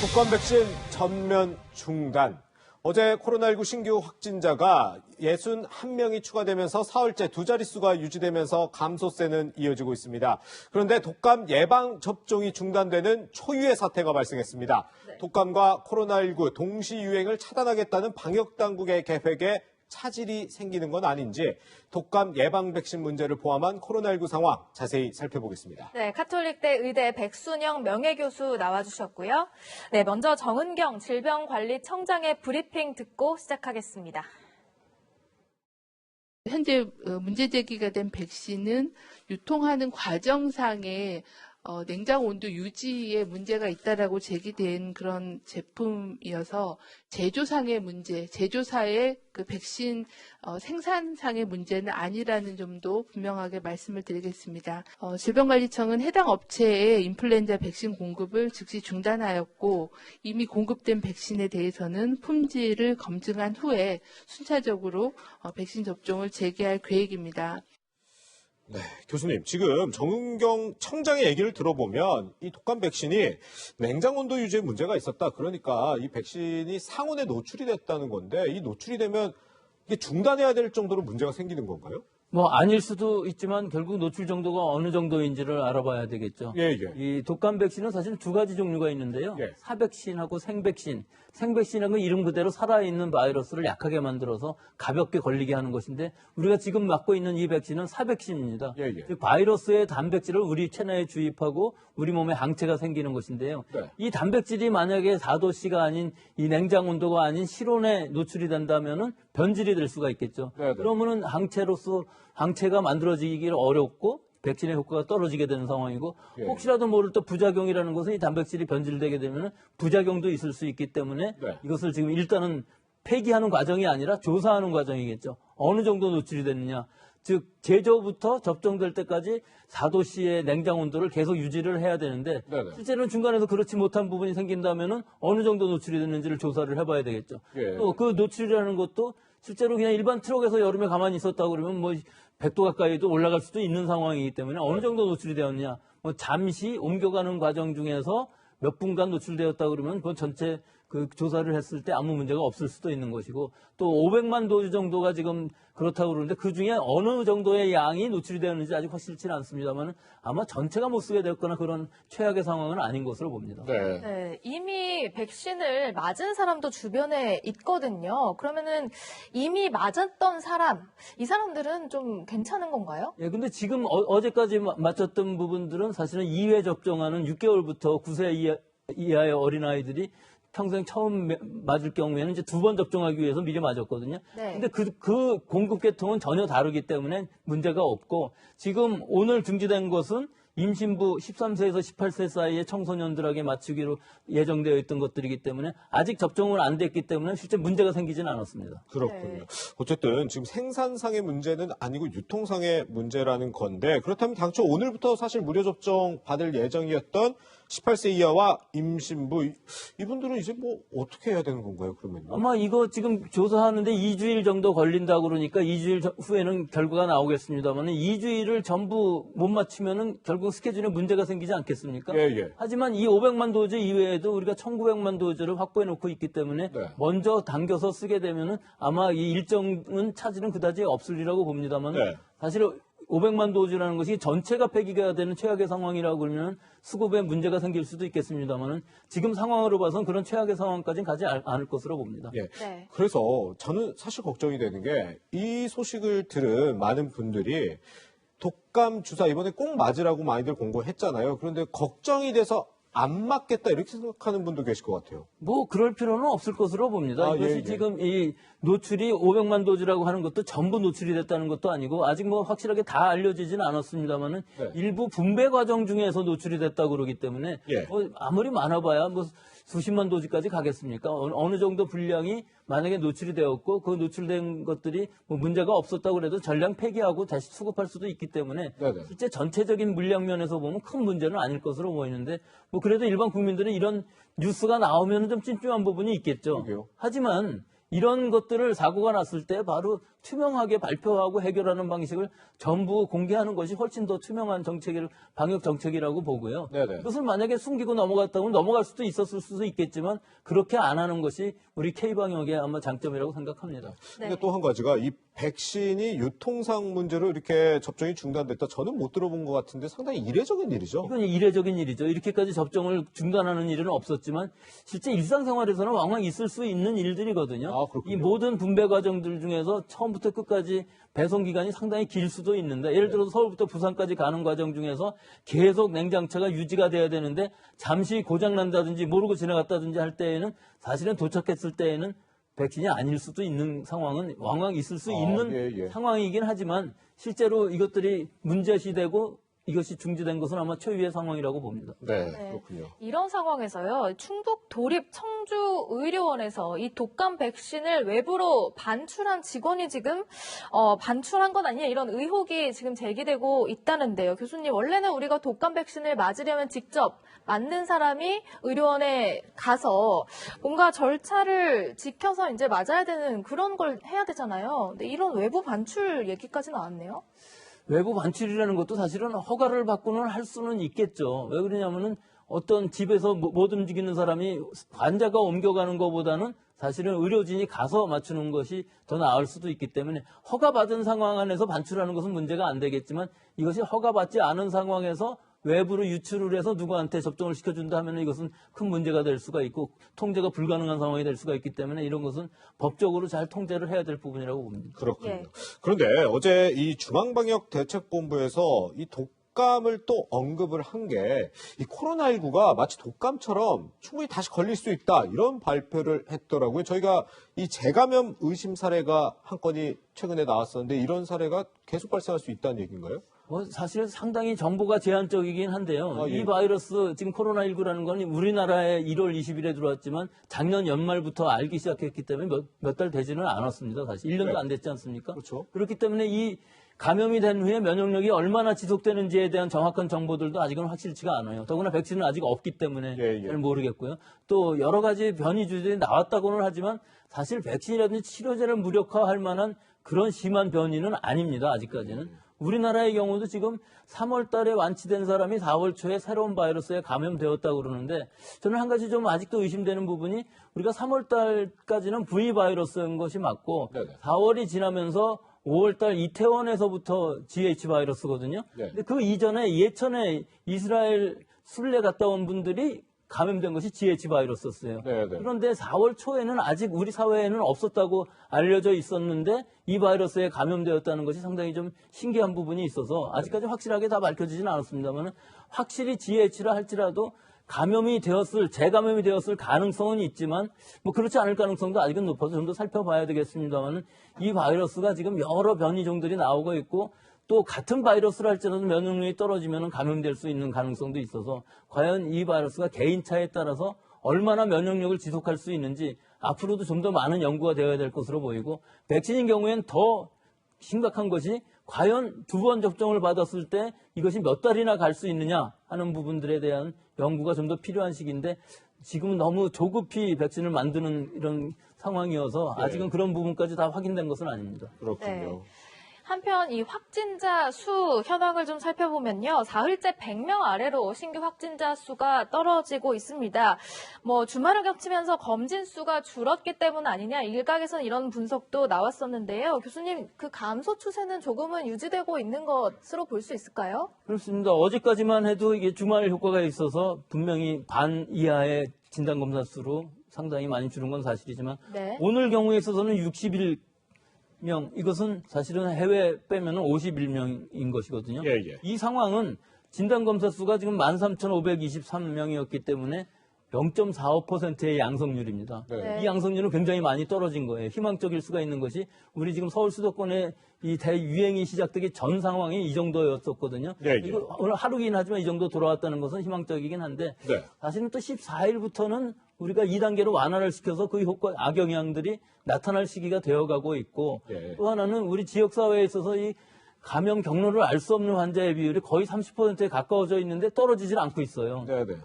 독감 백신 전면 중단. 어제 코로나19 신규 확진자가 61명이 추가되면서 사흘째 두 자릿수가 유지되면서 감소세는 이어지고 있습니다. 그런데 독감 예방 접종이 중단되는 초유의 사태가 발생했습니다. 독감과 코로나19 동시 유행을 차단하겠다는 방역당국의 계획에 차질이 생기는 건 아닌지 독감 예방 백신 문제를 포함한 코로나19 상황 자세히 살펴보겠습니다. 네, 가톨릭대 의대 백순영 명예교수 나와주셨고요. 네, 먼저 정은경 질병관리청장의 브리핑 듣고 시작하겠습니다. 현재 문제 제기가 된 백신은 유통하는 과정상에 냉장 온도 유지에 문제가 있다라고 제기된 그런 제품이어서 제조상의 문제, 제조사의 그 백신 생산상의 문제는 아니라는 점도 분명하게 말씀을 드리겠습니다. 질병관리청은 해당 업체의 인플루엔자 백신 공급을 즉시 중단하였고 이미 공급된 백신에 대해서는 품질을 검증한 후에 순차적으로 백신 접종을 재개할 계획입니다. 네, 교수님, 지금 정은경 청장의 얘기를 들어보면 이 독감 백신이 냉장 온도 유지에 문제가 있었다. 그러니까 이 백신이 상온에 노출이 됐다는 건데 이 노출이 되면 이게 중단해야 될 정도로 문제가 생기는 건가요? 뭐 아닐 수도 있지만 결국 노출 정도가 어느 정도인지를 알아봐야 되겠죠. 예. 이 독감 백신은 사실 두 가지 종류가 있는데요. 예. 사백신하고 생백신. 생백신은 이름 그대로 살아있는 바이러스를 약하게 만들어서 가볍게 걸리게 하는 것인데 우리가 지금 맞고 있는 이 백신은 사백신입니다. 예. 즉 바이러스의 단백질을 우리 체내에 주입하고 우리 몸에 항체가 생기는 것인데요. 네. 이 단백질이 만약에 4도씨가 아닌 이 냉장 온도가 아닌 실온에 노출이 된다면은 변질이 될 수가 있겠죠. 네. 그러면은 항체가 만들어지기 어렵고 백신의 효과가 떨어지게 되는 상황이고 예. 혹시라도 모를 또 부작용이라는 것은 이 단백질이 변질되게 되면 부작용도 있을 수 있기 때문에 네. 이것을 지금 일단은 폐기하는 과정이 아니라 조사하는 과정이겠죠. 어느 정도 노출이 됐느냐. 즉 제조부터 접종될 때까지 4도씨의 냉장 온도를 계속 유지를 해야 되는데 네네. 실제로는 중간에서 그렇지 못한 부분이 생긴다면은 어느 정도 노출이 됐는지를 조사를 해봐야 되겠죠. 예. 또 그 노출이라는 것도 실제로 그냥 일반 트럭에서 여름에 가만히 있었다고 그러면 뭐 100도 가까이도 올라갈 수도 있는 상황이기 때문에 어느 정도 노출이 되었냐. 뭐 잠시 옮겨가는 과정 중에서 몇 분간 노출되었다 그러면 그건 전체 그 조사를 했을 때 아무 문제가 없을 수도 있는 것이고 또 500만 도즈 정도가 지금 그렇다고 그러는데 그중에 어느 정도의 양이 노출이 되었는지 아직 확실치는 않습니다만 아마 전체가 못 쓰게 됐거나 그런 최악의 상황은 아닌 것으로 봅니다. 네. 네, 이미 백신을 맞은 사람도 주변에 있거든요. 그러면은 이미 맞았던 사람, 이 사람들은 좀 괜찮은 건가요? 예, 근데 지금 어제까지 맞췄던 부분들은 사실은 2회 접종하는 6개월부터 9세 이하의 어린아이들이 평생 처음 맞을 경우에는 이제 2번 접종하기 위해서 미리 맞았거든요. 네. 근데 그 공급 계통은 전혀 다르기 때문에 문제가 없고 지금 오늘 중지된 것은 임신부 13세에서 18세 사이의 청소년들에게 맞추기로 예정되어 있던 것들이기 때문에 아직 접종은 안 됐기 때문에 실제 문제가 생기지는 않았습니다. 그렇군요. 네. 어쨌든 지금 생산상의 문제는 아니고 유통상의 문제라는 건데 그렇다면 당초 오늘부터 사실 무료 접종 받을 예정이었던 18세 이하와 임신부 이분들은 이제 뭐 어떻게 해야 되는 건가요? 그러면요? 아마 이거 지금 조사하는데 2주일 정도 걸린다고 그러니까 2주일 후에는 결과가 나오겠습니다만 2주일을 전부 못 맞추면은 결국 스케줄에 문제가 생기지 않겠습니까? 예. 하지만 이 500만 도즈 이외에도 우리가 1900만 도즈를 확보해 놓고 있기 때문에 네. 먼저 당겨서 쓰게 되면은 아마 이 일정은 차질은 그다지 없으리라고 봅니다만 네. 사실 500만 도즈라는 것이 전체가 폐기가 되는 최악의 상황이라고 그러면 수급에 문제가 생길 수도 있겠습니다만 지금 상황으로 봐서는 그런 최악의 상황까지는 가지 않을 것으로 봅니다. 예. 네. 그래서 저는 사실 걱정이 되는 게 이 소식을 들은 많은 분들이 독감 주사 이번에 꼭 맞으라고 많이들 공고했잖아요. 그런데 걱정이 돼서 안 맞겠다 이렇게 생각하는 분도 계실 것 같아요. 뭐 그럴 필요는 없을 것으로 봅니다. 아, 이것이 예. 지금 이 노출이 500만 도즈라고 하는 것도 전부 노출이 됐다는 것도 아니고 아직 뭐 확실하게 다 알려지지는 않았습니다만은 네. 일부 분배 과정 중에서 노출이 됐다고 그러기 때문에 예. 뭐 아무리 많아봐야 뭐 수십만 도즈까지 가겠습니까? 어느 정도 분량이 만약에 노출이 되었고 그 노출된 것들이 뭐 문제가 없었다고 그래도 전량 폐기하고 다시 수급할 수도 있기 때문에 네네. 실제 전체적인 물량 면에서 보면 큰 문제는 아닐 것으로 보이는데 뭐 그래도 일반 국민들은 이런 뉴스가 나오면 좀 찜찜한 부분이 있겠죠. 그러게요. 하지만 이런 것들을 사고가 났을 때 바로 투명하게 발표하고 해결하는 방식을 전부 공개하는 것이 훨씬 더 투명한 방역 정책이라고 보고요. 네네. 이것을 만약에 숨기고 넘어갔다면 넘어갈 수도 있었을 수도 있겠지만 그렇게 안 하는 것이 우리 K방역의 아마 장점이라고 생각합니다. 네. 근데 또 한 가지가 이 백신이 유통상 문제로 이렇게 접종이 중단됐다. 저는 못 들어본 것 같은데 상당히 이례적인 일이죠. 이건 이례적인 일이죠. 이렇게까지 접종을 중단하는 일은 없었지만 실제 일상생활에서는 왕왕 있을 수 있는 일들이거든요. 아, 그렇군요. 이 모든 분배 과정들 중에서 처음부터 끝까지 배송 기간이 상당히 길 수도 있는데 예를 들어서 서울부터 부산까지 가는 과정 중에서 계속 냉장차가 유지가 돼야 되는데 잠시 고장 난다든지 모르고 지나갔다든지 할 때에는 사실은 도착했을 때에는 백신이 아닐 수도 있는 상황은 왕왕 있을 수 있는 예. 상황이긴 하지만 실제로 이것들이 문제시되고 이것이 중지된 것은 아마 초유의 상황이라고 봅니다. 네, 네. 그렇군요. 이런 상황에서요, 충북 도립 청주의료원에서 이 독감 백신을 외부로 반출한 직원이 지금 반출한 건 아니냐 이런 의혹이 지금 제기되고 있다는데요. 교수님, 원래는 우리가 독감 백신을 맞으려면 직접 맞는 사람이 의료원에 가서 뭔가 절차를 지켜서 이제 맞아야 되는 그런 걸 해야 되잖아요. 근데 이런 외부 반출 얘기까지 나왔네요. 외부 반출이라는 것도 사실은 허가를 받고는 할 수는 있겠죠. 왜 그러냐면은 어떤 집에서 못 움직이는 사람이 환자가 옮겨가는 것보다는 사실은 의료진이 가서 맞추는 것이 더 나을 수도 있기 때문에 허가받은 상황 안에서 반출하는 것은 문제가 안 되겠지만 이것이 허가받지 않은 상황에서 외부로 유출을 해서 누구한테 접종을 시켜준다 하면 이것은 큰 문제가 될 수가 있고 통제가 불가능한 상황이 될 수가 있기 때문에 이런 것은 법적으로 잘 통제를 해야 될 부분이라고 봅니다. 그렇군요. 예. 그런데 어제 이 중앙방역대책본부에서 이 독감을 또 언급을 한 게 이 코로나19가 마치 독감처럼 충분히 다시 걸릴 수 있다 이런 발표를 했더라고요. 저희가 이 재감염 의심 사례가 한 건이 최근에 나왔었는데 이런 사례가 계속 발생할 수 있다는 얘기인가요? 사실 상당히 정보가 제한적이긴 한데요. 아, 예. 이 바이러스 지금 코로나19라는 건 우리나라에 1월 20일에 들어왔지만 작년 연말부터 알기 시작했기 때문에 몇 달 되지는 않았습니다. 사실 1년도 네. 안 됐지 않습니까? 그렇죠. 그렇기 때문에 이 감염이 된 후에 면역력이 얼마나 지속되는지에 대한 정확한 정보들도 아직은 확실치가 않아요. 더구나 백신은 아직 없기 때문에 예. 잘 모르겠고요. 또 여러 가지 변이주들이 나왔다고는 하지만 사실 백신이라든지 치료제를 무력화할 만한 그런 심한 변이는 아닙니다. 아직까지는. 우리나라의 경우도 지금 3월 달에 완치된 사람이 4월 초에 새로운 바이러스에 감염되었다고 그러는데 저는 한 가지 좀 아직도 의심되는 부분이 우리가 3월 달까지는 V 바이러스인 것이 맞고 네네. 4월이 지나면서 5월 달 이태원에서부터 GH 바이러스거든요. 네. 근데 그 이전에 예천에 이스라엘 순례 갔다 온 분들이 감염된 것이 GH 바이러스였어요. 네네. 그런데 4월 초에는 아직 우리 사회에는 없었다고 알려져 있었는데 이 바이러스에 감염되었다는 것이 상당히 좀 신기한 부분이 있어서 아직까지 확실하게 다 밝혀지지는 않았습니다만 확실히 GH라 할지라도 재감염이 되었을 가능성은 있지만 뭐 그렇지 않을 가능성도 아직은 높아서 좀 더 살펴봐야 되겠습니다만 이 바이러스가 지금 여러 변이종들이 나오고 있고 또 같은 바이러스를 할지라도 면역력이 떨어지면 감염될 수 있는 가능성도 있어서 과연 이 바이러스가 개인차에 따라서 얼마나 면역력을 지속할 수 있는지 앞으로도 좀 더 많은 연구가 되어야 될 것으로 보이고 백신인 경우엔 더 심각한 것이 과연 2번 접종을 받았을 때 이것이 몇 달이나 갈 수 있느냐 하는 부분들에 대한 연구가 좀 더 필요한 시기인데 지금은 너무 조급히 백신을 만드는 이런 상황이어서 네. 아직은 그런 부분까지 다 확인된 것은 아닙니다. 그렇군요. 네. 한편 이 확진자 수 현황을 좀 살펴보면요. 사흘째 100명 아래로 신규 확진자 수가 떨어지고 있습니다. 뭐 주말을 겹치면서 검진 수가 줄었기 때문 아니냐 일각에서는 이런 분석도 나왔었는데요. 교수님, 그 감소 추세는 조금은 유지되고 있는 것으로 볼 수 있을까요? 그렇습니다. 어제까지만 해도 이게 주말 효과가 있어서 분명히 반 이하의 진단검사 수로 상당히 많이 줄은 건 사실이지만 네. 오늘 경우에 있어서는 61명, 이것은 사실은 해외 빼면 51명인 것이거든요. 예. 이 상황은 진단검사 수가 지금 13,523명이었기 때문에 0.45%의 양성률입니다. 네. 이 양성률은 굉장히 많이 떨어진 거예요. 희망적일 수가 있는 것이 우리 지금 서울 수도권에 이 대유행이 시작되기 전 상황이 이 정도였었거든요. 예. 이거 오늘 하루긴 하지만 이 정도 돌아왔다는 것은 희망적이긴 한데 네. 사실은 또 14일부터는 우리가 2단계로 완화를 시켜서 그 효과 악영향들이 나타날 시기가 되어가고 있고 예. 또 하나는 우리 지역사회에 있어서 이 감염 경로를 알 수 없는 환자의 비율이 거의 30%에 가까워져 있는데 떨어지질 않고 있어요. 네네.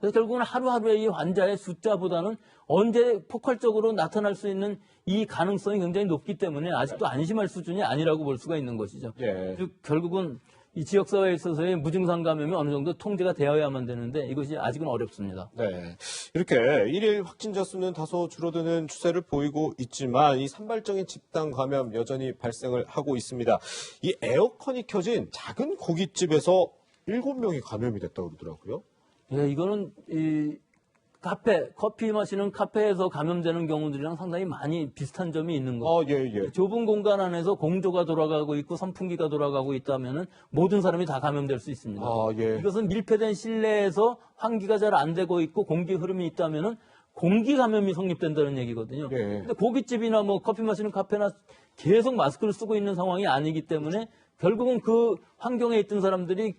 그래서 결국은 하루하루의 이 환자의 숫자보다는 언제 폭발적으로 나타날 수 있는 이 가능성이 굉장히 높기 때문에 아직도 안심할 수준이 아니라고 볼 수가 있는 것이죠. 예. 즉 결국은 이 지역사회에 있어서의 무증상 감염이 어느 정도 통제가 되어야만 되는데 이것이 아직은 어렵습니다. 네. 이렇게 일일 확진자 수는 다소 줄어드는 추세를 보이고 있지만 이 산발적인 집단 감염 여전히 발생을 하고 있습니다. 이 에어컨이 켜진 작은 고깃집에서 7명이 감염이 됐다고 그러더라고요. 예, 이거는 이 커피 마시는 카페에서 감염되는 경우들이랑 상당히 많이 비슷한 점이 있는 거죠. 예. 좁은 공간 안에서 공조가 돌아가고 있고 선풍기가 돌아가고 있다면은 모든 사람이 다 감염될 수 있습니다. 예. 이것은 밀폐된 실내에서 환기가 잘 안 되고 있고 공기 흐름이 있다면은 공기 감염이 성립된다는 얘기거든요. 예. 근데 고깃집이나 뭐 커피 마시는 카페나 계속 마스크를 쓰고 있는 상황이 아니기 때문에 결국은 그 환경에 있던 사람들이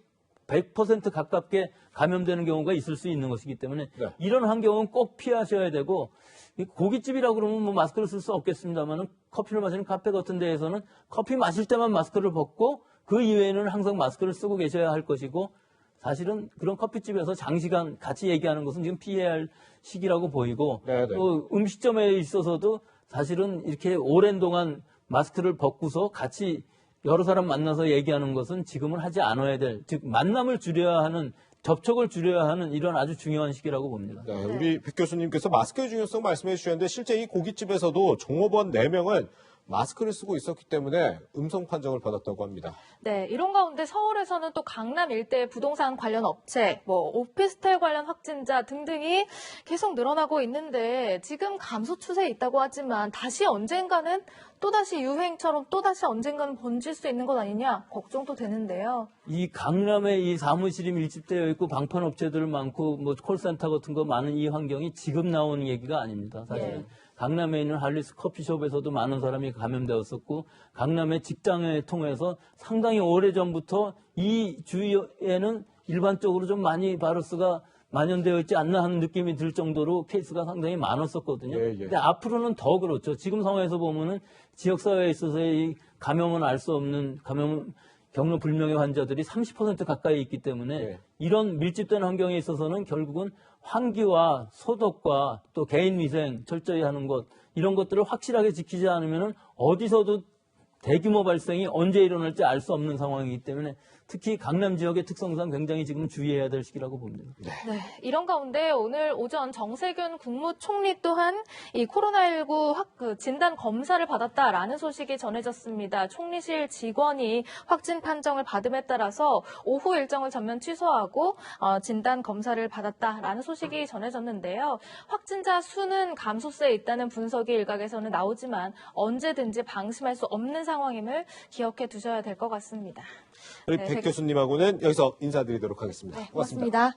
100% 가깝게 감염되는 경우가 있을 수 있는 것이기 때문에 네. 이런 환경은 꼭 피하셔야 되고 이 고깃집이라고 그러면 뭐 마스크를 쓸 수 없겠습니다만은 커피를 마시는 카페 같은 데에서는 커피 마실 때만 마스크를 벗고 그 이외에는 항상 마스크를 쓰고 계셔야 할 것이고 사실은 그런 커피집에서 장시간 같이 얘기하는 것은 지금 피해야 할 시기라고 보이고 네. 또 음식점에 있어서도 사실은 이렇게 오랜 동안 마스크를 벗고서 같이 여러 사람 만나서 얘기하는 것은 지금은 하지 않아야 될, 즉 만남을 줄여야 하는, 접촉을 줄여야 하는 이런 아주 중요한 시기라고 봅니다. 네, 우리 백 교수님께서 마스크의 중요성 말씀해 주셨는데 실제 이 고깃집에서도 종업원 4명은 마스크를 쓰고 있었기 때문에 음성 판정을 받았다고 합니다. 네, 이런 가운데 서울에서는 또 강남 일대 부동산 관련 업체, 오피스텔 관련 확진자 등등이 계속 늘어나고 있는데 지금 감소 추세에 있다고 하지만 다시 언젠가는 또다시 유행처럼 또다시 언젠가는 번질 수 있는 것 아니냐 걱정도 되는데요. 이 강남에 이 사무실이 밀집되어 있고 방판 업체들 많고 뭐 콜센터 같은 거 많은 이 환경이 지금 나오는 얘기가 아닙니다. 사실은. 예. 강남에 있는 할리스 커피숍에서도 많은 사람이 감염되었었고 강남의 직장을 통해서 상당히 오래전부터 이 주위에는 일반적으로 좀 많이 바이러스가 만연되어 있지 않나 하는 느낌이 들 정도로 케이스가 상당히 많았었거든요. 예. 근데 앞으로는 더 그렇죠. 지금 상황에서 보면은 지역사회에 있어서의 이 감염은 알 수 없는 감염 경로 불명의 환자들이 30% 가까이 있기 때문에 예. 이런 밀집된 환경에 있어서는 결국은 환기와 소독과 또 개인 위생 철저히 하는 것 이런 것들을 확실하게 지키지 않으면 어디서도 대규모 발생이 언제 일어날지 알 수 없는 상황이기 때문에 특히 강남 지역의 특성상 굉장히 지금 주의해야 될 시기라고 봅니다. 네, 이런 가운데 오늘 오전 정세균 국무총리 또한 이 코로나19 진단 검사를 받았다라는 소식이 전해졌습니다. 총리실 직원이 확진 판정을 받음에 따라서 오후 일정을 전면 취소하고 진단 검사를 받았다라는 소식이 전해졌는데요. 확진자 수는 감소세에 있다는 분석이 일각에서는 나오지만 언제든지 방심할 수 없는 상황임을 기억해 두셔야 될 것 같습니다. 우리 네, 백 교수님하고는 여기서 인사드리도록 하겠습니다. 고맙습니다.